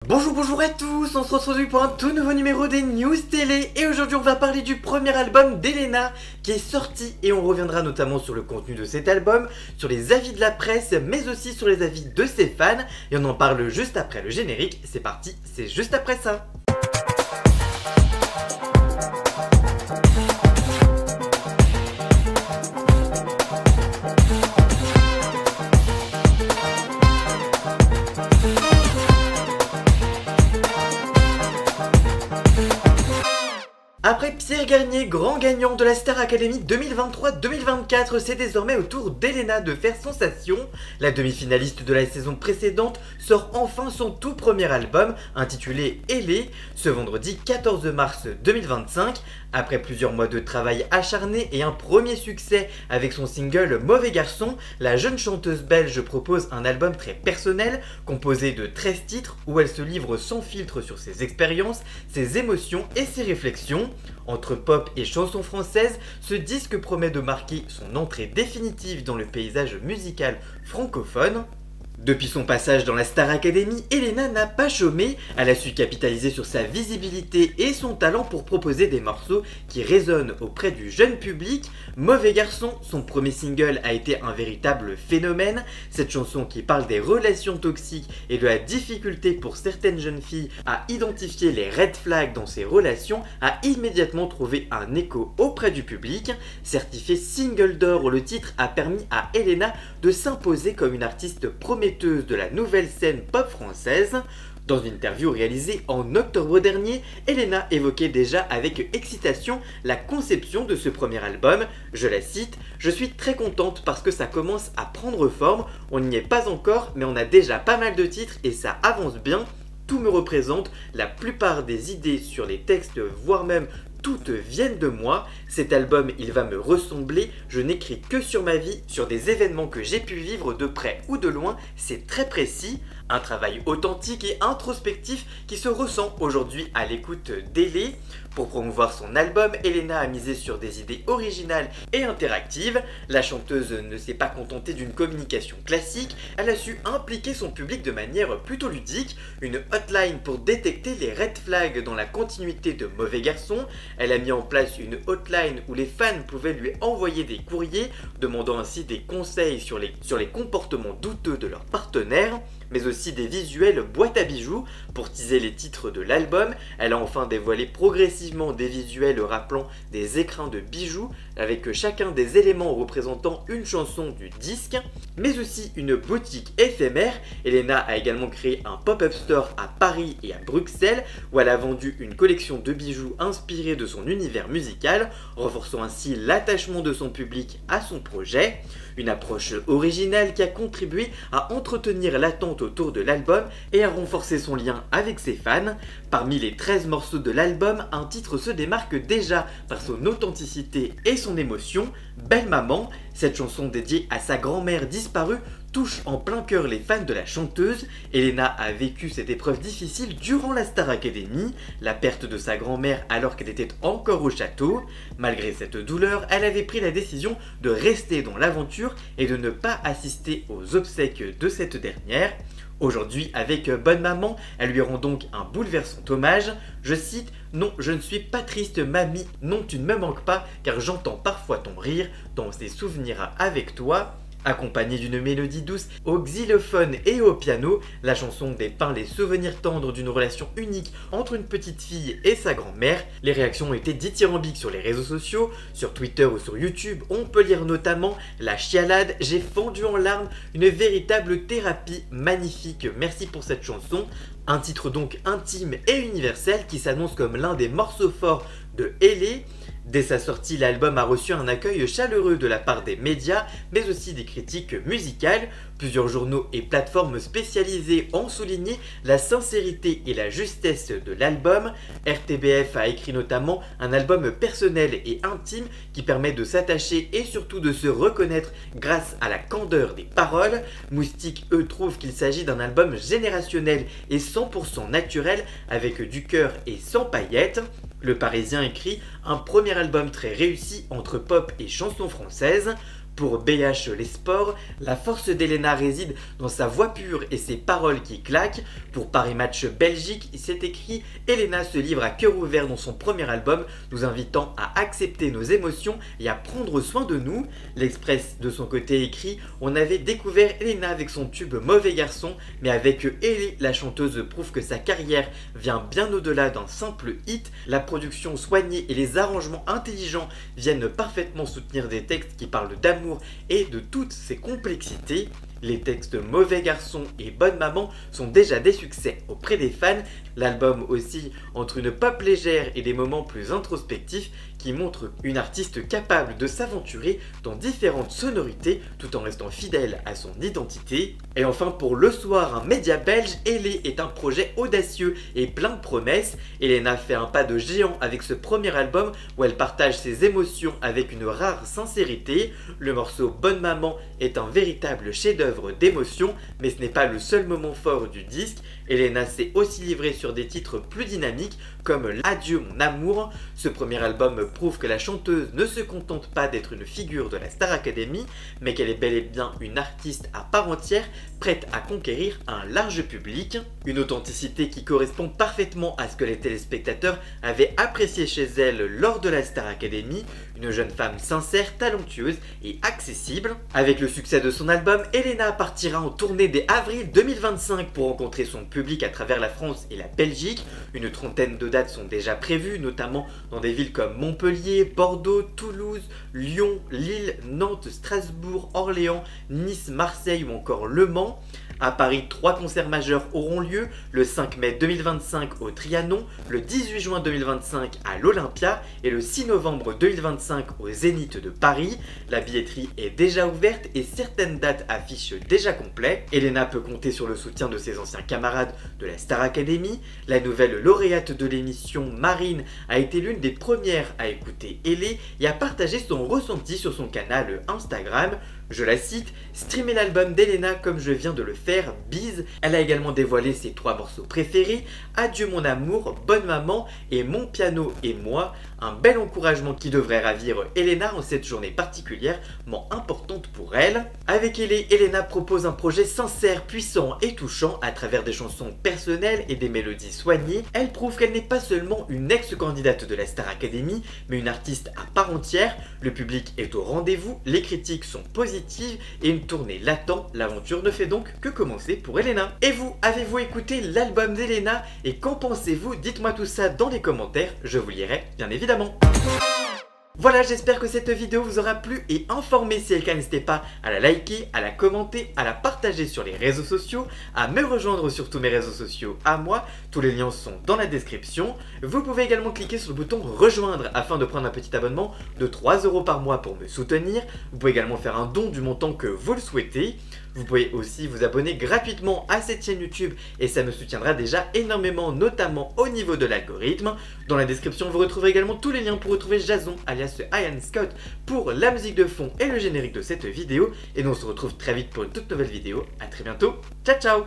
Bonjour à tous, on se retrouve pour un tout nouveau numéro des News Télé et aujourd'hui on va parler du premier album d'Elena qui est sorti et on reviendra notamment sur le contenu de cet album, sur les avis de la presse mais aussi sur les avis de ses fans et on en parle juste après le générique. C'est parti, c'est juste après ça. Après Pierre Garnier, grand gagnant de la Star Academy 2023-2024, c'est désormais au tour d'Elena de faire sensation. La demi-finaliste de la saison précédente sort enfin son tout premier album, intitulé Elé, ce vendredi 14 mars 2025. Après plusieurs mois de travail acharné et un premier succès avec son single Mauvais Garçon, la jeune chanteuse belge propose un album très personnel, composé de 13 titres où elle se livre sans filtre sur ses expériences, ses émotions et ses réflexions. Entre pop et chansons françaises, ce disque promet de marquer son entrée définitive dans le paysage musical francophone. Depuis son passage dans la Star Academy, Elena n'a pas chômé, elle a su capitaliser sur sa visibilité et son talent pour proposer des morceaux qui résonnent auprès du jeune public. Mauvais Garçon, son premier single, a été un véritable phénomène. Cette chanson qui parle des relations toxiques et de la difficulté pour certaines jeunes filles à identifier les red flags dans ces relations a immédiatement trouvé un écho auprès du public. Certifié single d'or, le titre a permis à Elena de s'imposer comme une artiste prometteuse de la nouvelle scène pop française. Dans une interview réalisée en octobre dernier, Elena évoquait déjà avec excitation la conception de ce premier album. Je la cite, « Je suis très contente parce que ça commence à prendre forme, on n'y est pas encore mais on a déjà pas mal de titres et ça avance bien. Tout me représente, la plupart des idées sur les textes, voire même toutes viennent de moi. Cet album, il va me ressembler. Je n'écris que sur ma vie, sur des événements que j'ai pu vivre de près ou de loin. C'est très précis. Un travail authentique et introspectif qui se ressent aujourd'hui à l'écoute d'Elé. Pour promouvoir son album, Elena a misé sur des idées originales et interactives. La chanteuse ne s'est pas contentée d'une communication classique, elle a su impliquer son public de manière plutôt ludique. Une hotline pour détecter les red flags dans la continuité de Mauvais Garçon. Elle a mis en place une hotline où les fans pouvaient lui envoyer des courriers, demandant ainsi des conseils sur les comportements douteux de leurs partenaires, mais aussi des visuels boîte à bijoux pour teaser les titres de l'album. Elle a enfin dévoilé progressivement des visuels rappelant des écrins de bijoux avec chacun des éléments représentant une chanson du disque, mais aussi une boutique éphémère. Elena a également créé un pop-up store à Paris et à Bruxelles où elle a vendu une collection de bijoux inspirés de son univers musical, renforçant ainsi l'attachement de son public à son projet. Une approche originale qui a contribué à entretenir l'attente autour de l'album et à renforcer son lien avec ses fans. Parmi les 13 morceaux de l'album, un titre se démarque déjà par son authenticité et son émotion, Belle Maman. Cette chanson dédiée à sa grand-mère disparue touche en plein cœur les fans de la chanteuse. Elena a vécu cette épreuve difficile durant la Star Academy, la perte de sa grand-mère alors qu'elle était encore au château. Malgré cette douleur, elle avait pris la décision de rester dans l'aventure et de ne pas assister aux obsèques de cette dernière. Aujourd'hui, avec Bonne Maman, elle lui rend donc un bouleversant hommage. Je cite, « Non, je ne suis pas triste, mamie, non, tu ne me manques pas, car j'entends parfois ton rire dans ces souvenirs avec toi. » Accompagnée d'une mélodie douce au xylophone et au piano, la chanson dépeint les souvenirs tendres d'une relation unique entre une petite fille et sa grand-mère. Les réactions ont été dithyrambiques sur les réseaux sociaux, sur Twitter ou sur YouTube. On peut lire notamment « La chialade, j'ai fondu en larmes, une véritable thérapie magnifique, merci pour cette chanson ». Un titre donc intime et universel qui s'annonce comme l'un des morceaux forts de Elé. Dès sa sortie, l'album a reçu un accueil chaleureux de la part des médias, mais aussi des critiques musicales. Plusieurs journaux et plateformes spécialisées ont souligné la sincérité et la justesse de l'album. RTBF a écrit notamment un album personnel et intime qui permet de s'attacher et surtout de se reconnaître grâce à la candeur des paroles. Moustique, eux, trouvent qu'il s'agit d'un album générationnel et 100% naturel avec du cœur et sans paillettes. Le Parisien écrit « Un premier album très réussi entre pop et chansons françaises ». Pour BH Les Sports, la force d'Elena réside dans sa voix pure et ses paroles qui claquent. Pour Paris Match Belgique, c'est écrit « Elena se livre à cœur ouvert dans son premier album, nous invitant à accepter nos émotions et à prendre soin de nous ». L'Express de son côté écrit « On avait découvert Elena avec son tube Mauvais Garçon, mais avec Ellie, la chanteuse prouve que sa carrière vient bien au-delà d'un simple hit. La production soignée et les arrangements intelligents viennent parfaitement soutenir des textes qui parlent d'amour et de toutes ses complexités. Les textes Mauvais Garçon et Bonne Maman sont déjà des succès auprès des fans. L'album aussi entre une pop légère et des moments plus introspectifs qui montrent une artiste capable de s'aventurer dans différentes sonorités tout en restant fidèle à son identité. Et enfin pour Le Soir, un média belge, Ellie est un projet audacieux et plein de promesses. Elena fait un pas de géant avec ce premier album où elle partage ses émotions avec une rare sincérité. Le morceau Bonne Maman est un véritable chef-d'œuvre d'émotion, mais ce n'est pas le seul moment fort du disque. Elena s'est aussi livrée sur des titres plus dynamiques comme Adieu mon amour. Ce premier album prouve que la chanteuse ne se contente pas d'être une figure de la Star Academy, mais qu'elle est bel et bien une artiste à part entière, prête à conquérir un large public. Une authenticité qui correspond parfaitement à ce que les téléspectateurs avaient apprécié chez elle lors de la Star Academy, une jeune femme sincère, talentueuse et accessible. Avec le succès de son album, Elena partira en tournée dès avril 2025 pour rencontrer son public à travers la France et la Belgique. Une trentaine de dates sont déjà prévues, notamment dans des villes comme Montpellier, Bordeaux, Toulouse, Lyon, Lille, Nantes, Strasbourg, Orléans, Nice, Marseille ou encore Le Mans. À Paris, 3 concerts majeurs auront lieu, le 5 mai 2025 au Trianon, le 18 juin 2025 à l'Olympia et le 6 novembre 2025 au Zénith de Paris. La billetterie est déjà ouverte et certaines dates affichent déjà complet. Elena peut compter sur le soutien de ses anciens camarades de la Star Academy. La nouvelle lauréate de l'émission, Marine, a été l'une des premières à écouter Ellie et a partagé son ressenti sur son canal Instagram. Je la cite, « Streamer l'album d'Elena comme je viens de le faire, bise ». Elle a également dévoilé ses 3 morceaux préférés, « Adieu mon amour »,« Bonne maman » et « Mon piano et moi ». Un bel encouragement qui devrait ravir Elena en cette journée particulièrement importante pour elle. Avec Ellie, Elena propose un projet sincère, puissant et touchant à travers des chansons personnelles et des mélodies soignées. Elle prouve qu'elle n'est pas seulement une ex-candidate de la Star Academy, mais une artiste à part entière. Le public est au rendez-vous, les critiques sont positives et une tournée l'attend. L'aventure ne fait donc que commencer pour Elena. Et vous, avez-vous écouté l'album d'Elena et qu'en pensez-vous? Dites-moi tout ça dans les commentaires, je vous lirai bien évidemment. Voilà, j'espère que cette vidéo vous aura plu et informé. Si c'est le cas, n'hésitez pas à la liker, à la commenter, à la partager sur les réseaux sociaux, à me rejoindre sur tous mes réseaux sociaux à moi. Tous les liens sont dans la description. Vous pouvez également cliquer sur le bouton rejoindre afin de prendre un petit abonnement de 3 € par mois pour me soutenir. Vous pouvez également faire un don du montant que vous le souhaitez. Vous pouvez aussi vous abonner gratuitement à cette chaîne YouTube et ça me soutiendra déjà énormément, notamment au niveau de l'algorithme. Dans la description, vous retrouverez également tous les liens pour retrouver Jason, alias Ian Scout, pour la musique de fond et le générique de cette vidéo. Et nous on se retrouve très vite pour une toute nouvelle vidéo. A très bientôt, ciao ciao.